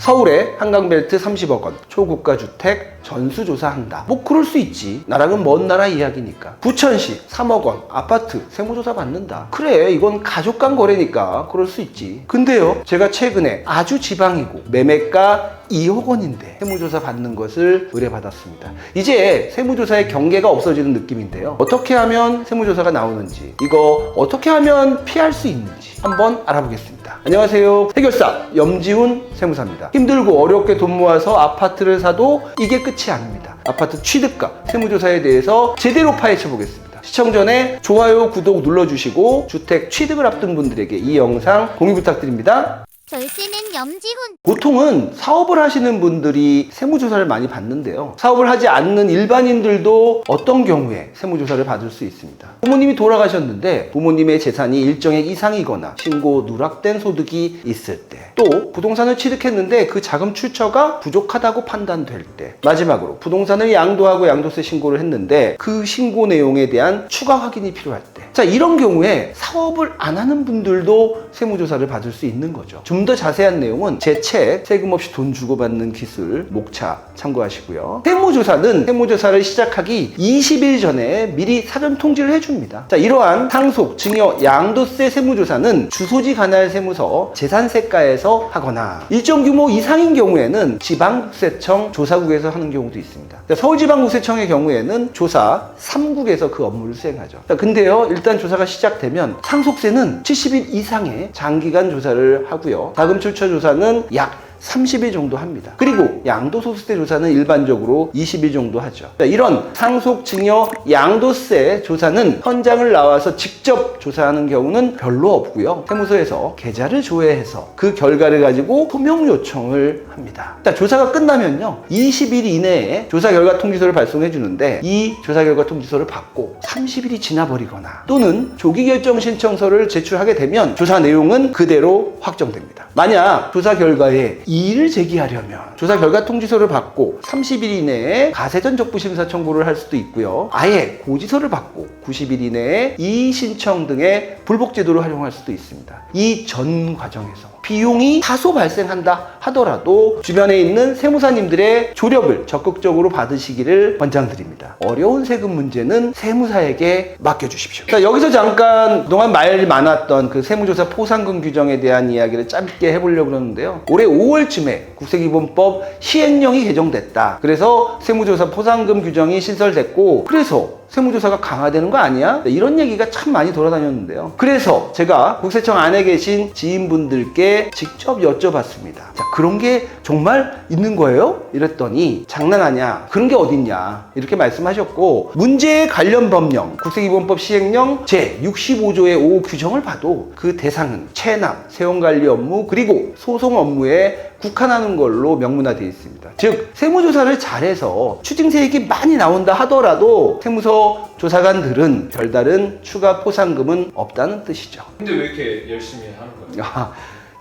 서울에 한강벨트 30억 원, 초고가 주택 전수조사한다. 뭐 그럴 수 있지. 나랑은 먼 나라 이야기니까. 부천시 3억 원, 아파트 세무조사 받는다. 그래, 이건 가족 간 거래니까 그럴 수 있지. 근데요, 제가 최근에 아주 지방이고 매매가 2억 원인데 세무조사 받는 것을 의뢰받았습니다. 이제 세무조사의 경계가 없어지는 느낌인데요. 어떻게 하면 세무조사가 나오는지, 이거 어떻게 하면 피할 수 있는지 한번 알아보겠습니다. 안녕하세요. 해결사 염지훈 세무사입니다. 힘들고 어렵게 돈 모아서 아파트를 사도 이게 끝이 아닙니다. 아파트 취득과 세무조사에 대해서 제대로 파헤쳐 보겠습니다. 시청 전에 좋아요, 구독 눌러주시고 주택 취득을 앞둔 분들에게 이 영상 공유 부탁드립니다. 절세는 염지훈. 보통은 사업을 하시는 분들이 세무조사를 많이 받는데요. 사업을 하지 않는 일반인들도 어떤 경우에 세무조사를 받을 수 있습니다. 부모님이 돌아가셨는데 부모님의 재산이 일정액 이상이거나 신고 누락된 소득이 있을 때, 또 부동산을 취득했는데 그 자금 출처가 부족하다고 판단될 때, 마지막으로 부동산을 양도하고 양도세 신고를 했는데 그 신고 내용에 대한 추가 확인이 필요할 때, 자, 이런 경우에 사업을 안 하는 분들도 세무조사를 받을 수 있는 거죠. 좀 더 자세한 내용은 제 책 세금 없이 돈 주고 받는 기술 목차 참고하시고요. 세무조사는 세무조사를 시작하기 20일 전에 미리 사전 통지를 해줍니다. 자, 이러한 상속, 증여, 양도세 세무조사는 주소지 관할 세무서 재산세과에서 하거나 일정 규모 이상인 경우에는 지방국세청 조사국에서 하는 경우도 있습니다. 자, 서울지방국세청의 경우에는 조사 3국에서 그 업무를 수행하죠. 자, 근데요, 일단 조사가 시작되면 상속세는 70일 이상의 장기간 조사를 하고요. 자금 출처 조사는 약 30일 정도 합니다. 그리고 양도소득세 조사는 일반적으로 20일 정도 하죠. 이런 상속, 증여, 양도세 조사는 현장을 나와서 직접 조사하는 경우는 별로 없고요. 세무서에서 계좌를 조회해서 그 결과를 가지고 소명 요청을 합니다. 조사가 끝나면요, 20일 이내에 조사 결과 통지서를 발송해 주는데, 이 조사 결과 통지서를 받고 30일이 지나버리거나 또는 조기 결정 신청서를 제출하게 되면 조사 내용은 그대로 확정됩니다. 만약 조사 결과에 이의를 제기하려면 조사 결과 통지서를 받고 30일 이내에 가세전 적부심사 청구를 할 수도 있고요. 아예 고지서를 받고 90일 이내에 이의 신청 등의 불복 제도를 활용할 수도 있습니다. 이 전 과정에서 비용이 다소 발생한다 하더라도 주변에 있는 세무사님들의 조력을 적극적으로 받으시기를 권장드립니다. 어려운 세금 문제는 세무사에게 맡겨주십시오. 자, 여기서 잠깐 그동안 말 많았던 그 세무조사 포상금 규정에 대한 이야기를 짧게 해보려고 그러는데요. 올해 5월쯤에 국세기본법 시행령이 개정됐다. 그래서 세무조사 포상금 규정이 신설됐고, 그래서 세무조사가 강화되는 거 아니야? 이런 얘기가 참 많이 돌아다녔는데요. 그래서 제가 국세청 안에 계신 지인분들께 직접 여쭤봤습니다. 자, 그런 게 정말 있는 거예요? 이랬더니 장난하냐? 그런 게 어딨냐? 이렇게 말씀하셨고, 문제에 관련 법령, 국세기본법 시행령 제65조의 5 규정을 봐도 그 대상은 체납, 세원관리 업무, 그리고 소송 업무에 국한하는 걸로 명문화되어 있습니다. 즉, 세무조사를 잘해서 추징세액이 많이 나온다 하더라도 세무서 조사관들은 별다른 추가 포상금은 없다는 뜻이죠. 근데 왜 이렇게 열심히 하는 거예요?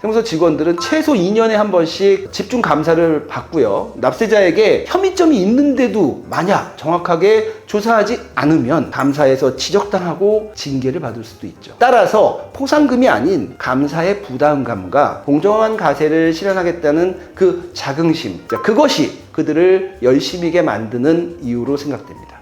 세무서 직원들은 최소 2년에 한 번씩 집중 감사를 받고요. 납세자에게 혐의점이 있는데도 만약 정확하게 조사하지 않으면 감사에서 지적당하고 징계를 받을 수도 있죠. 따라서 포상금이 아닌 감사의 부담감과 공정한 가세를 실현하겠다는 그 자긍심, 그것이 그들을 열심히게 만드는 이유로 생각됩니다.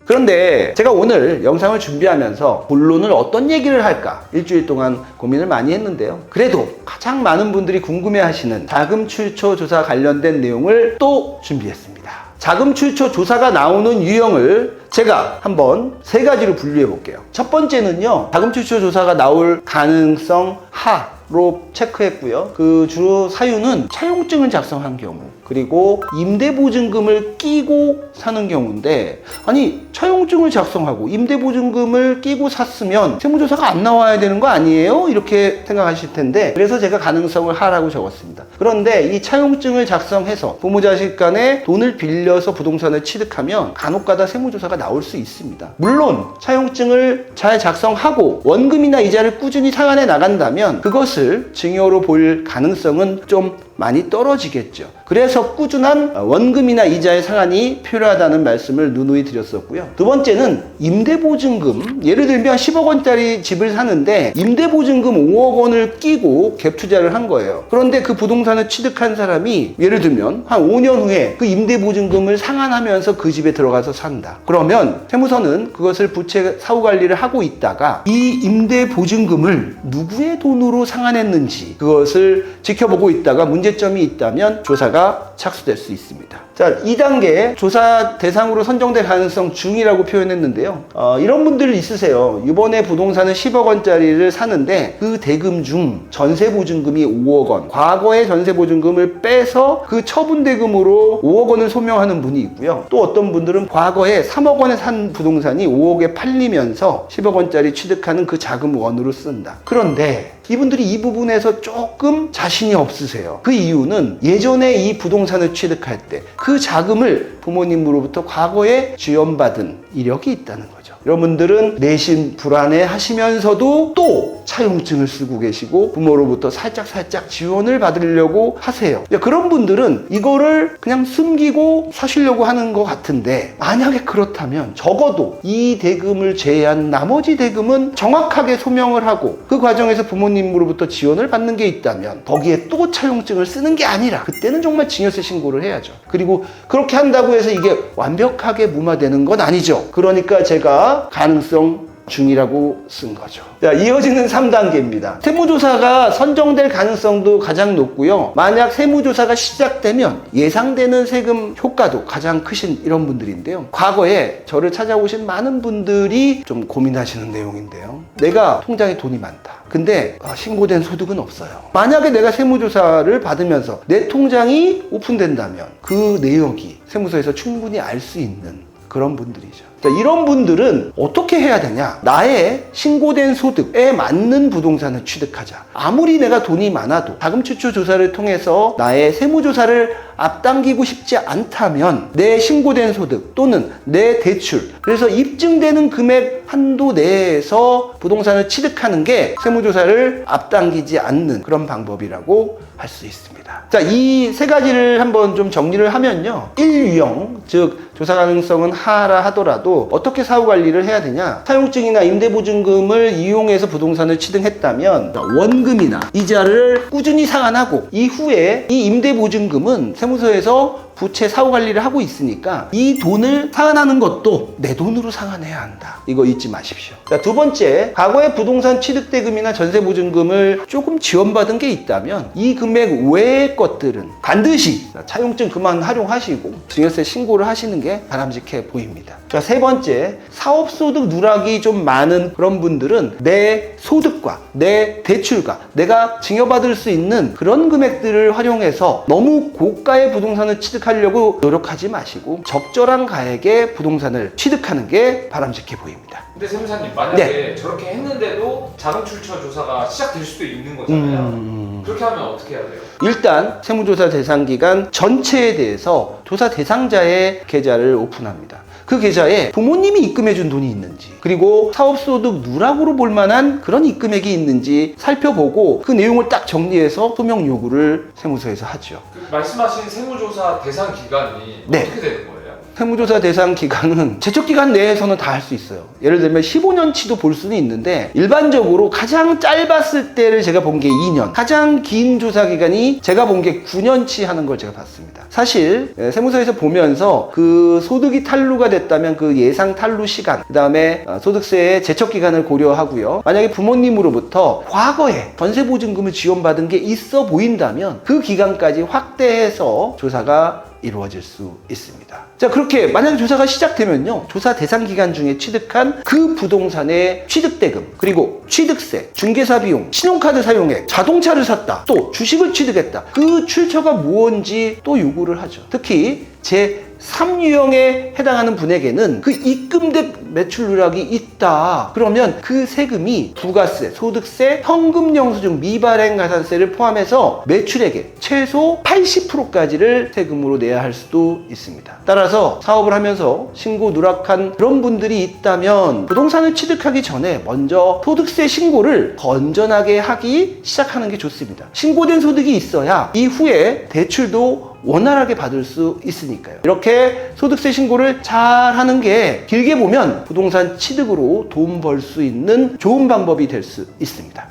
그런데 제가 오늘 영상을 준비하면서 본론을 어떤 얘기를 할까 일주일 동안 고민을 많이 했는데요. 그래도 가장 많은 분들이 궁금해하시는 자금 출처 조사 관련된 내용을 또 준비했습니다. 자금 출처 조사가 나오는 유형을 제가 한번 3가지로 분류해 볼게요. 첫 번째는요, 자금 출처 조사가 나올 가능성 하로 체크했고요. 그 주로 사유는 차용증을 작성한 경우, 그리고 임대보증금을 끼고 사는 경우인데, 아니, 차용증을 작성하고 임대보증금을 끼고 샀으면 세무조사가 안 나와야 되는 거 아니에요? 이렇게 생각하실 텐데, 그래서 제가 가능성을 하라고 적었습니다. 그런데 이 차용증을 작성해서 부모 자식 간에 돈을 빌려서 부동산을 취득하면 간혹가다 세무조사가 나올 수 있습니다. 물론 차용증을 잘 작성하고 원금이나 이자를 꾸준히 상환해 나간다면 그것을 증여로 볼 가능성은 좀 많이 떨어지겠죠. 그래서 꾸준한 원금이나 이자의 상환이 필요하다는 말씀을 누누이 드렸었고요. 두 번째는 임대보증금. 예를 들면 10억 원짜리 집을 사는데 임대보증금 5억 원을 끼고 갭 투자를 한 거예요. 그런데 그 부동산을 취득한 사람이 예를 들면 한 5년 후에 그 임대보증금을 상환하면서 그 집에 들어가서 산다. 그러면 세무서는 그것을 부채 사후 관리를 하고 있다가 이 임대보증금을 누구의 돈으로 상환했는지 그것을 지켜보고 있다가 문제점이 있다면 조사가 착수될 수 있습니다. 자, 2단계 조사 대상으로 선정될 가능성 중이라고 표현했는데요. 이런 분들 있으세요. 이번에 부동산을 10억 원짜리를 사는데 그 대금 중 전세보증금이 5억 원, 과거의 전세보증금을 빼서 그 처분대금으로 5억 원을 소명하는 분이 있고요. 또 어떤 분들은 과거에 3억 원에 산 부동산이 5억에 팔리면서 10억 원짜리 취득하는 그 자금 원으로 쓴다. 그런데 이분들이 이 부분에서 조금 자신이 없으세요. 그 이유는 예전에 이 부동산을 취득할 때 그 자금을 부모님으로부터 과거에 지원받은 이력이 있다는 거죠. 여러분들은 내심 불안해 하시면서도 또 차용증을 쓰고 계시고 부모로부터 살짝 지원을 받으려고 하세요. 그런 분들은 이거를 그냥 숨기고 사시려고 하는 것 같은데, 만약에 그렇다면 적어도 이 대금을 제외한 나머지 대금은 정확하게 소명을 하고 그 과정에서 부모님으로부터 지원을 받는 게 있다면 거기에 또 차용증을 쓰는 게 아니라 그때는 정말 증여세 신고를 해야죠. 그리고 그렇게 한다고 해서 이게 완벽하게 무마되는 건 아니죠. 그러니까 제가 가능성 중이라고 쓴 거죠. 자, 이어지는 3단계입니다. 세무조사가 선정될 가능성도 가장 높고요. 만약 세무조사가 시작되면 예상되는 세금 효과도 가장 크신 이런 분들인데요. 과거에 저를 찾아오신 많은 분들이 좀 고민하시는 내용인데요. 내가 통장에 돈이 많다. 근데 신고된 소득은 없어요. 만약에 내가 세무조사를 받으면서 내 통장이 오픈된다면 그 내역이 세무서에서 충분히 알 수 있는 그런 분들이죠. 자, 이런 분들은 어떻게 해야 되냐? 나의 신고된 소득에 맞는 부동산을 취득하자. 아무리 내가 돈이 많아도 자금추출 조사를 통해서 나의 세무조사를 앞당기고 싶지 않다면 내 신고된 소득 또는 내 대출, 그래서 입증되는 금액 한도 내에서 부동산을 취득하는 게 세무조사를 앞당기지 않는 그런 방법이라고 할 수 있습니다. 자, 이 세 가지를 한번 좀 정리를 하면요. 1유형, 즉 조사 가능성은 하라 하더라도 어떻게 사후 관리를 해야 되냐? 사용증이나 임대보증금을 이용해서 부동산을 취득했다면 원금이나 이자를 꾸준히 상환하고 이후에 이 임대보증금은 세무서에서 부채 사후 관리를 하고 있으니까 이 돈을 상환하는 것도 내 돈으로 상환해야 한다. 이거 잊지 마십시오. 자, 두 번째, 과거의 부동산 취득대금이나 전세보증금을 조금 지원받은 게 있다면 이 금액 외의 것들은 반드시 차용증 그만 활용하시고 증여세 신고를 하시는 게 바람직해 보입니다. 자, 세 번째, 사업소득 누락이 좀 많은 그런 분들은 내 소득과 내 대출과 내가 증여받을 수 있는 그런 금액들을 활용해서 너무 고가의 부동산을 취득하려고 노력하지 마시고 적절한 가액의 부동산을 취득하는 게 바람직해 보입니다. 근데 세무사님, 만약에 저렇게 했는데도 자금출처 조사가 시작될 수도 있는 거잖아요. 그렇게 하면 어떻게 해야 돼요? 일단 세무조사 대상 기간 전체에 대해서 조사 대상자의 계좌를 오픈합니다. 그 계좌에 부모님이 입금해준 돈이 있는지, 그리고 사업소득 누락으로 볼 만한 그런 입금액이 있는지 살펴보고 그 내용을 딱 정리해서 소명 요구를 세무서에서 하죠. 말씀하신 세무조사 대상 기간이 네. 어떻게 되는 거예요? 세무조사 대상 기간은 제척기간 내에서는 다 할 수 있어요. 예를 들면 15년치도 볼 수는 있는데 일반적으로 가장 짧았을 때를 제가 본 게 2년, 가장 긴 조사 기간이 제가 본 게 9년치 하는 걸 제가 봤습니다. 사실 세무서에서 보면서 그 소득이 탈루가 됐다면 그 예상 탈루 시간, 그 다음에 소득세의 제척기간을 고려하고요. 만약에 부모님으로부터 과거에 전세보증금을 지원받은 게 있어 보인다면 그 기간까지 확대해서 조사가 이루어질 수 있습니다. 자, 그렇게 만약에 조사가 시작되면요, 조사 대상 기간 중에 취득한 그 부동산의 취득대금, 그리고 취득세, 중개사 비용, 신용카드 사용액, 자동차를 샀다, 또 주식을 취득했다, 그 출처가 무언지 또 요구를 하죠. 특히 제 3유형에 해당하는 분에게는 그 입금된 매출 누락이 있다. 그러면 그 세금이 부가세, 소득세, 현금 영수증, 미발행 가산세를 포함해서 매출액의 최소 80%까지를 세금으로 내야 할 수도 있습니다. 따라서 사업을 하면서 신고 누락한 그런 분들이 있다면 부동산을 취득하기 전에 먼저 소득세 신고를 건전하게 하기 시작하는 게 좋습니다. 신고된 소득이 있어야 이후에 대출도 원활하게 받을 수 있으니까요. 이렇게 소득세 신고를 잘 하는 게 길게 보면 부동산 취득으로 돈 벌 수 있는 좋은 방법이 될 수 있습니다.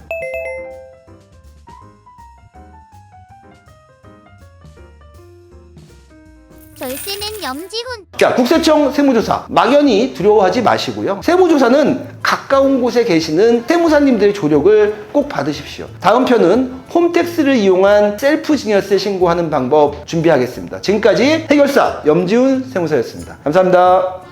절세는 염지훈. 자, 국세청 세무조사 막연히 두려워하지 마시고요. 세무조사는 가까운 곳에 계시는 세무사님들의 조력을 꼭 받으십시오. 다음 편은 홈택스를 이용한 셀프 증여세 신고하는 방법 준비하겠습니다. 지금까지 해결사 염지훈 세무사였습니다. 감사합니다.